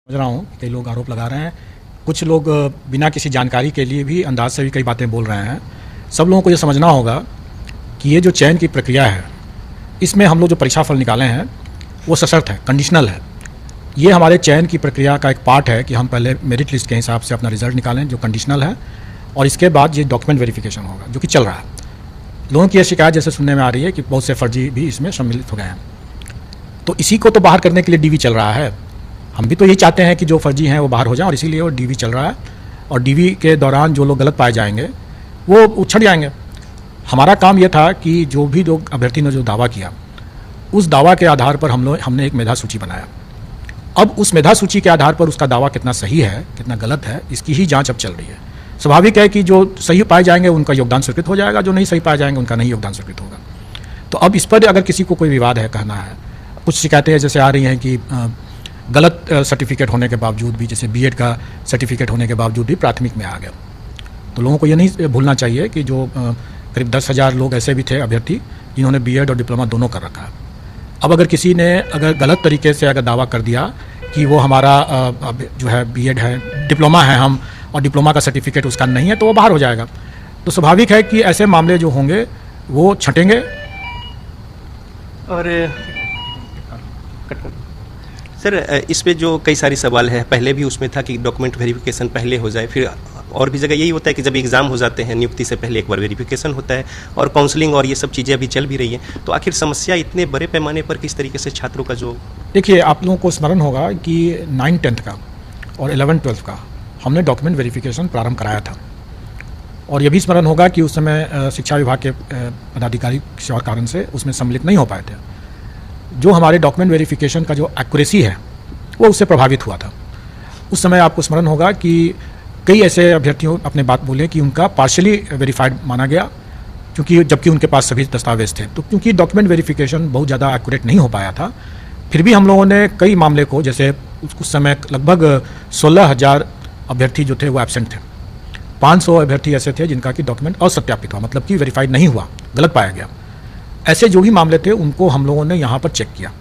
समझ रहा हूँ कई लोग आरोप लगा रहे हैं, कुछ लोग बिना किसी जानकारी के लिए भी अंदाज से भी कई बातें बोल रहे हैं। सब लोगों को ये समझना होगा कि ये जो चयन की प्रक्रिया है, इसमें हम लोग जो परीक्षा फल निकाले हैं वो सशर्त है, कंडीशनल है। ये हमारे चयन की प्रक्रिया का एक पार्ट है कि हम पहले मेरिट लिस्ट के हिसाब से अपना रिजल्ट निकालें जो कंडीशनल है, और इसके बाद ये डॉक्यूमेंट वेरिफिकेशन होगा जो कि चल रहा है। लोगों की ये शिकायत जैसे सुनने में आ रही है कि बहुत से फर्जी भी इसमें सम्मिलित हो गए हैं, तो इसी को तो बाहर करने के लिए डीवी चल रहा है। हम भी तो यही चाहते हैं कि जो फर्जी हैं वो बाहर हो जाएं, और इसीलिए वो डीवी चल रहा है। और डीवी के दौरान जो लोग गलत पाए जाएंगे वो उछड़ जाएंगे। हमारा काम ये था कि जो भी लोग अभ्यर्थी ने जो दावा किया, उस दावा के आधार पर हमने एक मेधा सूची बनाया। अब उस मेधा सूची के आधार पर उसका दावा कितना सही है कितना गलत है, इसकी ही जांच अब चल रही है। स्वाभाविक है कि जो सही पाए जाएंगे उनका योगदान स्वीकृत हो जाएगा, जो नहीं सही पाए जाएंगे उनका नहीं योगदान स्वीकृत होगा। तो अब इस पर अगर किसी को कोई विवाद है, कहना है, कुछ शिकायतें जैसे आ रही हैं कि गलत सर्टिफिकेट होने के बावजूद भी, जैसे बीएड का सर्टिफिकेट होने के बावजूद भी प्राथमिक में आ गया, तो लोगों को ये नहीं भूलना चाहिए कि जो करीब 10,000 लोग ऐसे भी थे अभ्यर्थी जिन्होंने बीएड और डिप्लोमा दोनों कर रखा है। अब अगर किसी ने अगर गलत तरीके से अगर दावा कर दिया कि वो हमारा जो है बीएड है, डिप्लोमा है हम, और डिप्लोमा का सर्टिफिकेट उसका नहीं है, तो वो बाहर हो जाएगा। तो स्वाभाविक है कि ऐसे मामले जो होंगे वो छटेंगे। और सर, इसमें जो कई सारे सवाल हैं, पहले भी उसमें था कि डॉक्यूमेंट वेरिफिकेशन पहले हो जाए, फिर और भी जगह यही होता है कि जब एग्ज़ाम हो जाते हैं नियुक्ति से पहले एक बार वेरिफिकेशन होता है, और काउंसलिंग और ये सब चीज़ें अभी चल भी रही हैं। तो आखिर समस्या इतने बड़े पैमाने पर किस तरीके से छात्रों का जो, देखिए, आप लोगों को स्मरण होगा कि 9th-10th का और 11th-12th का हमने डॉक्यूमेंट वेरिफिकेशन प्रारंभ कराया था, और ये भी स्मरण होगा कि उस समय शिक्षा विभाग के पदाधिकारी किसी और कारण से उसमें सम्मिलित नहीं हो पाए थे। जो हमारे डॉक्यूमेंट वेरिफिकेशन का जो एक्यूरेसी है वो उससे प्रभावित हुआ था। उस समय आपको स्मरण होगा कि कई ऐसे अभ्यर्थियों अपने बात बोले कि उनका पार्शियली वेरीफाइड माना गया, क्योंकि जबकि उनके पास सभी दस्तावेज थे। तो क्योंकि डॉक्यूमेंट वेरिफिकेशन बहुत ज़्यादा एक्यूरेट नहीं हो पाया था, फिर भी हम लोगों ने कई मामले को, जैसे उस समय लगभग 16,000 अभ्यर्थी जो थे वो एब्सेंट थे। 500 अभ्यर्थी ऐसे थे जिनका कि डॉक्यूमेंट असत्यापित हुआ, मतलब कि वेरीफाइड नहीं हुआ, गलत पाया गया। ऐसे जो भी मामले थे उनको हम लोगों ने यहाँ पर चेक किया,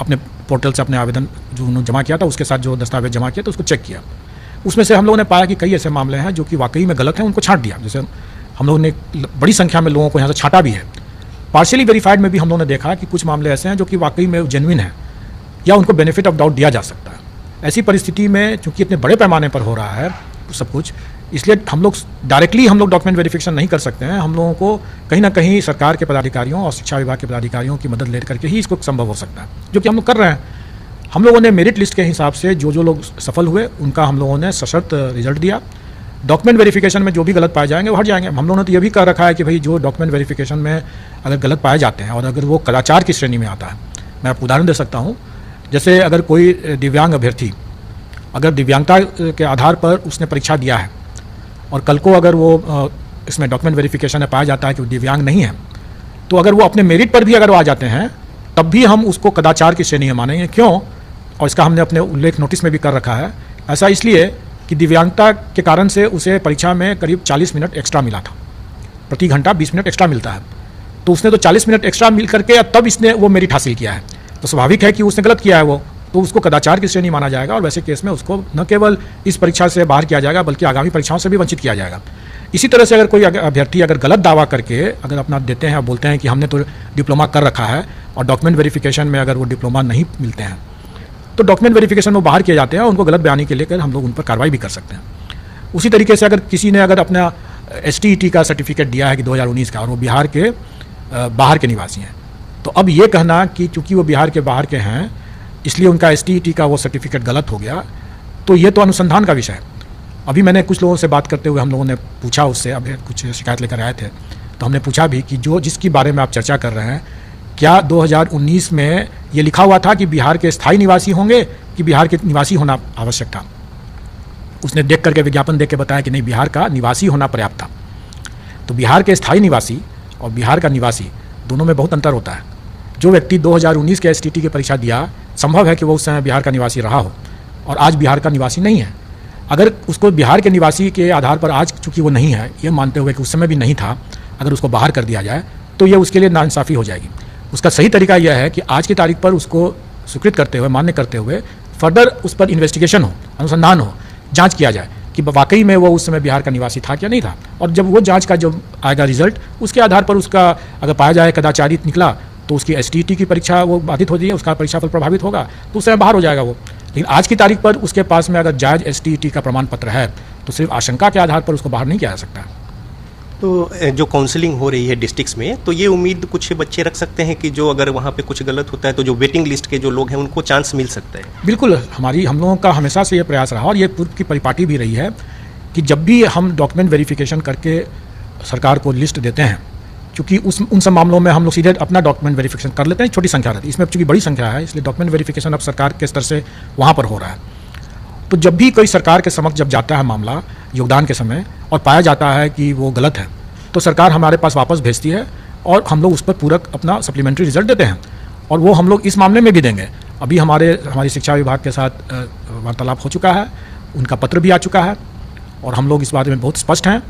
अपने पोर्टल से अपने आवेदन जो उन्होंने जमा किया था उसके साथ जो दस्तावेज जमा किया था उसको चेक किया। उसमें से हम लोगों ने पाया कि कई ऐसे मामले हैं जो कि वाकई में गलत हैं, उनको छांट दिया। जैसे हम लोगों ने बड़ी संख्या में लोगों को यहाँ से छांटा भी है। पार्शियली वेरीफाइड में भी हम लोगों ने देखा कि कुछ मामले ऐसे हैं जो कि वाकई में जेन्युइन है या उनको बेनिफिट ऑफ डाउट दिया जा सकता है। ऐसी परिस्थिति में चूँकि इतने बड़े पैमाने पर हो रहा है सब कुछ, इसलिए हम लोग डायरेक्टली डॉक्यूमेंट वेरिफिकेशन नहीं कर सकते हैं। हम लोगों को कहीं ना कहीं सरकार के पदाधिकारियों और शिक्षा विभाग के पदाधिकारियों की मदद लेकर के ही इसको संभव हो सकता है, जो कि हम लोग कर रहे हैं। हम लोगों ने मेरिट लिस्ट के हिसाब से जो जो लोग सफल हुए उनका हम लोगों ने सशर्त रिजल्ट दिया। डॉक्यूमेंट वेरिफिकेशन में जो भी गलत पाए जाएंगे वो हट जाएंगे। हम लोगों ने तो ये भी कर रखा है कि भाई जो डॉक्यूमेंट वेरिफिकेशन में अगर गलत पाए जाते हैं और अगर वो कदाचार की श्रेणी में आता है, मैं आपको उदाहरण दे सकता हूँ। जैसे अगर कोई दिव्यांग अभ्यर्थी अगर दिव्यांगता के आधार पर उसने परीक्षा दिया है और कल को अगर वो इसमें डॉक्यूमेंट वेरिफिकेशन में पाया जाता है कि वो दिव्यांग नहीं है, तो अगर वो अपने मेरिट पर भी अगर वो आ जाते हैं तब भी हम उसको कदाचार की श्रेणी में मानेंगे। क्यों? और इसका हमने अपने उल्लेख नोटिस में भी कर रखा है। ऐसा इसलिए कि दिव्यांगता के कारण से उसे परीक्षा में करीब 40 मिनट एक्स्ट्रा मिला था, प्रति घंटा 20 मिनट एक्स्ट्रा मिलता है। तो उसने तो 40 मिनट एक्स्ट्रा मिल करके तब इसने वो मेरिट हासिल किया है, तो स्वाभाविक है कि उसने गलत किया है वो, तो उसको कदाचार की श्रेणी माना जाएगा। और वैसे केस में उसको न केवल इस परीक्षा से बाहर किया जाएगा बल्कि आगामी परीक्षाओं से भी वंचित किया जाएगा। इसी तरह से अगर कोई अभ्यर्थी अगर गलत दावा करके अगर अपना देते हैं और बोलते हैं कि हमने तो डिप्लोमा कर रखा है और डॉक्यूमेंट वेरिफिकेशन में अगर वो डिप्लोमा नहीं मिलते हैं, तो डॉक्यूमेंट वेरिफिकेशन में बाहर किए जाते हैं और उनको गलत बयानी के लेकर हम लोग उन पर कार्रवाई भी कर सकते हैं। उसी तरीके से अगर किसी ने अगर अपना STET का सर्टिफिकेट दिया है कि 2019 का, और वो बिहार के बाहर के निवासी हैं, तो अब ये कहना कि चूँकि वो बिहार के बाहर के हैं इसलिए उनका STET का वो सर्टिफिकेट गलत हो गया, तो ये तो अनुसंधान का विषय है। अभी मैंने कुछ लोगों से बात करते हुए हम लोगों ने पूछा उससे, अभी कुछ शिकायत लेकर आए थे, तो हमने पूछा भी कि जो जिसकी बारे में आप चर्चा कर रहे हैं, क्या 2019 में ये लिखा हुआ था कि बिहार के स्थायी निवासी होंगे कि बिहार के निवासी होना आवश्यक था? उसने देख करके विज्ञापन देख के बताया कि नहीं, बिहार का निवासी होना पर्याप्त था। तो बिहार के स्थायी निवासी और बिहार का निवासी दोनों में बहुत अंतर होता है। जो व्यक्ति 2019 के STET की परीक्षा दिया, संभव है कि वो उस समय बिहार का निवासी रहा हो और आज बिहार का निवासी नहीं है। अगर उसको बिहार के निवासी के आधार पर आज चूँकि वो नहीं है, ये मानते हुए कि उस समय भी नहीं था, अगर उसको बाहर कर दिया जाए तो ये उसके लिए नाइंसाफ़ी हो जाएगी। उसका सही तरीका यह है कि आज की तारीख पर उसको स्वीकृत करते हुए, मान्य करते हुए फर्दर उस पर इन्वेस्टिगेशन हो, अनुसंधान हो, जांच किया जाए कि वाकई में वो उस समय बिहार का निवासी था क्या नहीं था। और जब वो जांच का जो आएगा रिजल्ट, उसके आधार पर उसका अगर पाया जाए कदाचारी निकला तो उसकी एसटीईटी की परीक्षा वो बाधित हो जाएगी, उसका परीक्षाफल प्रभावित होगा तो उस समय बाहर हो जाएगा वो। लेकिन आज की तारीख पर उसके पास में अगर जायज़ एसटीईटी का प्रमाण पत्र है तो सिर्फ आशंका के आधार पर उसको बाहर नहीं किया जा सकता। तो जो काउंसलिंग हो रही है डिस्ट्रिक्ट्स में, तो ये उम्मीद कुछ बच्चे रख सकते हैं कि जो अगर वहाँ पे कुछ गलत होता है तो जो वेटिंग लिस्ट के जो लोग हैं उनको चांस मिल सकता है? बिल्कुल, हम लोगों का हमेशा से ये प्रयास रहा और ये पूर्व की परिपाटी भी रही है कि जब भी हम डॉक्यूमेंट वेरिफिकेशन करके सरकार को लिस्ट देते हैं, क्योंकि उन सब मामलों में हम लोग सीधे अपना डॉक्यूमेंट वेरिफिकेशन कर लेते हैं, छोटी संख्या रहती है, इसमें चूंकि बड़ी संख्या है इसलिए डॉक्यूमेंट वेरिफिकेशन अब सरकार के स्तर से वहाँ पर हो रहा है। तो जब भी कोई सरकार के समक्ष जब जाता है मामला योगदान के समय और पाया जाता है कि वो गलत है तो सरकार हमारे पास वापस भेजती है और हम लोग उस पर पूरक अपना सप्लीमेंट्री रिजल्ट देते हैं और वो हम लोग इस मामले में भी देंगे। अभी हमारी शिक्षा विभाग के साथ वार्तालाप हो चुका है, उनका पत्र भी आ चुका है और हम लोग इस बारे में बहुत स्पष्ट हैं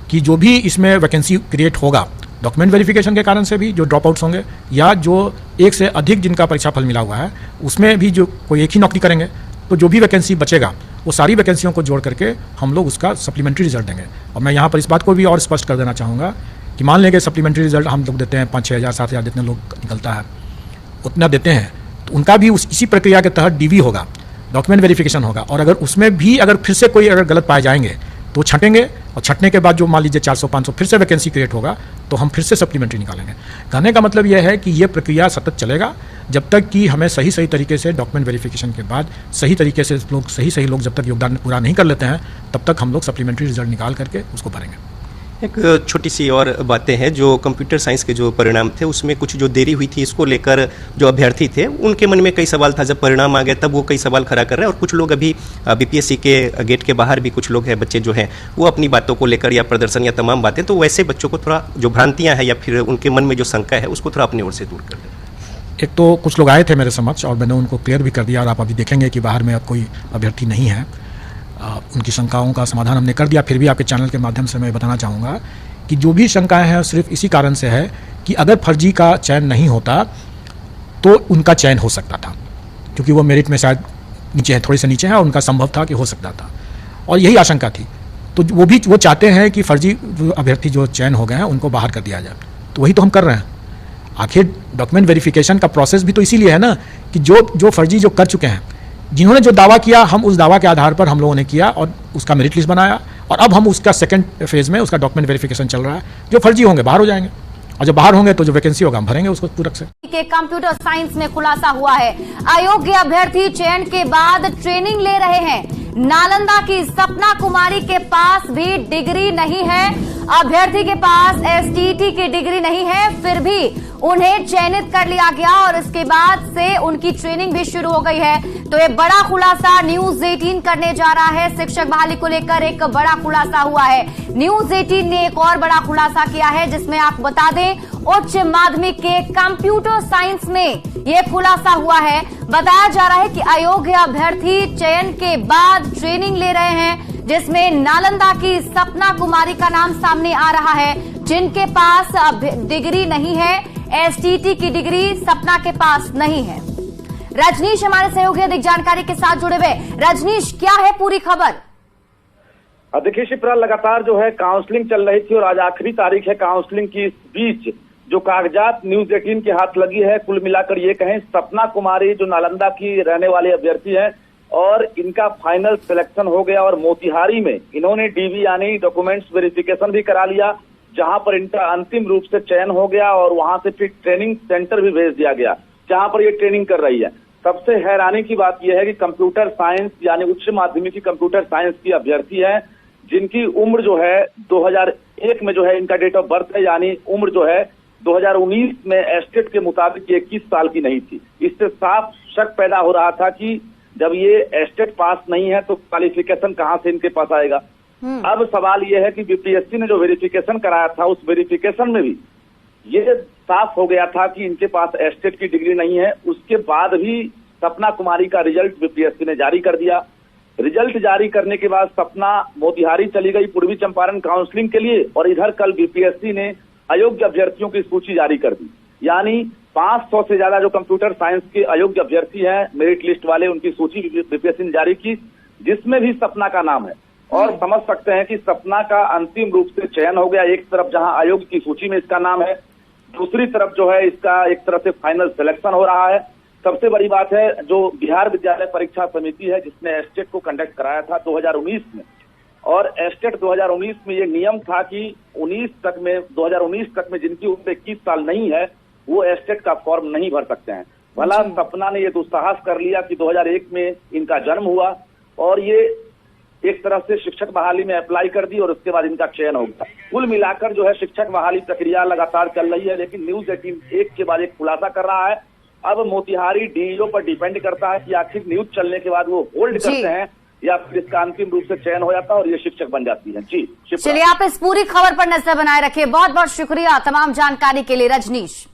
कि जो भी इसमें वैकेंसी क्रिएट होगा डॉक्यूमेंट वेरिफिकेशन के कारण से भी, जो ड्रॉप आउट्स होंगे या जो एक से अधिक जिनका परीक्षा फल मिला हुआ है उसमें भी जो कोई एक ही नौकरी करेंगे, तो जो भी वैकेंसी बचेगा वो सारी वैकेंसियों को जोड़ करके हम लोग उसका सप्लीमेंट्री रिजल्ट देंगे। और मैं यहाँ पर इस बात को भी और स्पष्ट कर देना चाहूँगा कि मान लेंगे सप्लीमेंट्री रिजल्ट हम लोग देते हैं 5-6 हज़ार 7 हज़ार जितने लोग निकलता है उतना देते हैं तो उनका भी इसी प्रक्रिया के तहत डीवी होगा, डॉक्यूमेंट वेरिफिकेशन होगा और अगर उसमें भी अगर फिर से कोई अगर गलत पाए जाएंगे तो छटेंगे और छटने के बाद जो मान लीजिए 400-500 फिर से वैकेंसी क्रिएट होगा तो हम फिर से सप्लीमेंट्री निकालेंगे। कहने का मतलब यह है कि ये प्रक्रिया सतत चलेगा जब तक कि हमें सही तरीके से डॉक्यूमेंट वेरिफिकेशन के बाद सही तरीके से सही लोग जब तक योगदान पूरा नहीं कर लेते हैं तब तक हम लोग सप्लीमेंट्री रिजल्ट निकाल करके उसको भरेंगे। एक छोटी सी और बातें हैं, जो कंप्यूटर साइंस के जो परिणाम थे उसमें कुछ जो देरी हुई थी, इसको लेकर जो अभ्यर्थी थे उनके मन में कई सवाल था। जब परिणाम आ गया तब वो कई सवाल खड़ा कर रहे हैं और कुछ लोग अभी बीपीएससी के गेट के बाहर भी कुछ लोग हैं, बच्चे जो हैं वो अपनी बातों को लेकर या प्रदर्शन या तमाम बातें, तो वैसे बच्चों को थोड़ा जो भ्रांतियाँ हैं या फिर उनके मन में जो शंका है उसको थोड़ा अपनी ओर से दूर कर दें। एक तो कुछ लोग आए थे मेरे समक्ष और मैंने उनको क्लियर भी कर दिया और आप अभी देखेंगे कि बाहर में अब कोई अभ्यर्थी नहीं है, उनकी शंकाओं का समाधान हमने कर दिया। फिर भी आपके चैनल के माध्यम से मैं बताना चाहूँगा कि जो भी शंकाएं हैं सिर्फ इसी कारण से है कि अगर फर्जी का चयन नहीं होता तो उनका चयन हो सकता था, क्योंकि वो मेरिट में शायद नीचे है, थोड़ी से नीचे है और उनका संभव था कि हो सकता था और यही आशंका थी। तो वो चाहते हैं कि फर्जी अभ्यर्थी जो चयन हो गए हैं उनको बाहर कर दिया जाए, तो वही तो हम कर रहे हैं। आखिर डॉक्यूमेंट वेरिफिकेशन का प्रोसेस भी तो इसीलिए है ना कि जो फर्जी जो कर चुके हैं, जिन्होंने जो दावा किया, हम उस दावा के आधार पर हम लोगों ने किया और उसका मेरिट लिस्ट बनाया और अब हम उसका सेकंड फेज में उसका डॉक्यूमेंट वेरिफिकेशन चल रहा है। जो फर्जी होंगे बाहर हो जाएंगे और जब बाहर होंगे तो जो वैकेंसी होगा हम भरेंगे उसको पूरक से। के कंप्यूटर साइंस में खुलासा हुआ है, अयोग्य अभ्यर्थी चयन के बाद ट्रेनिंग ले रहे हैं। नालंदा की सपना कुमारी के पास भी डिग्री नहीं है, अभ्यर्थी के पास एसटीईटी की डिग्री नहीं है, फिर भी उन्हें चयनित कर लिया गया और इसके बाद से उनकी ट्रेनिंग भी शुरू हो गई है। तो ये बड़ा खुलासा न्यूज 18 करने जा रहा है। शिक्षक बहाली को लेकर एक बड़ा खुलासा हुआ है। न्यूज 18 ने एक और बड़ा खुलासा किया है जिसमें आप बता दें उच्च माध्यमिक के कंप्यूटर साइंस में ये खुलासा हुआ है। बताया जा रहा है कि अयोग्य अभ्यर्थी चयन के बाद ट्रेनिंग ले रहे हैं, जिसमें नालंदा की सपना कुमारी का नाम सामने आ रहा है, जिनके पास डिग्री नहीं है, एसटीईटी की डिग्री सपना के पास नहीं है। रजनीश हमारे सहयोगी अधिक जानकारी के साथ जुड़े हुए। रजनीश, क्या है पूरी खबर? देखिए शिप्रा, लगातार जो है काउंसलिंग चल रही थी और आज आखिरी तारीख है काउंसलिंग की। इस बीच जो कागजात न्यूज 18 के हाथ लगी है, कुल मिलाकर ये कहें सपना कुमारी जो नालंदा की रहने वाले अभ्यर्थी हैं और इनका फाइनल सिलेक्शन हो गया और मोतिहारी में इन्होंने डीवी यानी डॉक्यूमेंट्स वेरिफिकेशन भी करा लिया, जहां पर इनका अंतिम रूप से चयन हो गया और वहां से फिर ट्रेनिंग सेंटर भी भेज दिया गया जहां पर ये ट्रेनिंग कर रही है। सबसे हैरानी की बात यह है कि कंप्यूटर साइंस यानी उच्च माध्यमिक की कंप्यूटर साइंस की अभ्यर्थी है, जिनकी उम्र जो है 2001 में जो है इनका डेट ऑफ बर्थ है, यानी उम्र जो है 2019 में एस्टेट के मुताबिक 21 साल की नहीं थी। इससे साफ शक पैदा हो रहा था कि जब ये एस्टेट पास नहीं है तो क्वालिफिकेशन कहां से इनके पास आएगा। अब सवाल यह है कि बीपीएससी ने जो वेरिफिकेशन कराया था उस वेरिफिकेशन में भी ये साफ हो गया था कि इनके पास एस्टेट की डिग्री नहीं है। उसके बाद भी सपना कुमारी का रिजल्ट बीपीएससी ने जारी कर दिया। रिजल्ट जारी करने के बाद सपना मोतिहारी चली गई पूर्वी चंपारण काउंसलिंग के लिए और इधर कल बीपीएससी ने अयोग्य अभ्यर्थियों की सूची जारी कर दी। यानी 500 से ज्यादा जो कंप्यूटर साइंस के अयोग्य अभ्यर्थी हैं मेरिट लिस्ट वाले, उनकी सूची बीपीएससी ने जारी की, जिसमें भी सपना का नाम है। और समझ सकते हैं कि सपना का अंतिम रूप से चयन हो गया। एक तरफ जहां आयोग की सूची में इसका नाम है, दूसरी तरफ जो है इसका एक तरह से फाइनल सिलेक्शन हो रहा है। सबसे बड़ी बात है, जो बिहार विद्यालय परीक्षा समिति है जिसने एस्टेट को कंडक्ट कराया था 2019 में, और एस्टेट 2019 में ये नियम था कि 2019 तक में जिनकी उम्र 21 साल नहीं है वो एस्टेट का फॉर्म नहीं भर सकते हैं। भला सपना ने ये दुस्साहस कर लिया कि 2001 में इनका जन्म हुआ और ये एक तरह से शिक्षक बहाली में अप्लाई कर दी और उसके बाद इनका चयन हो गया। कुल मिलाकर जो है शिक्षक बहाली प्रक्रिया लगातार चल रही है, लेकिन न्यूज 18 एक के बाद एक खुलासा कर रहा है। अब मोतिहारी डीईओ पर डिपेंड करता है कि आखिर न्यूज चलने के बाद वो होल्ड करते हैं या फिर इसका अंतिम रूप से चयन हो जाता है और ये शिक्षक बन जाती है। जी चलिए, आप इस पूरी खबर पर नजर बनाए रखिए। बहुत बहुत शुक्रिया तमाम जानकारी के लिए रजनीश।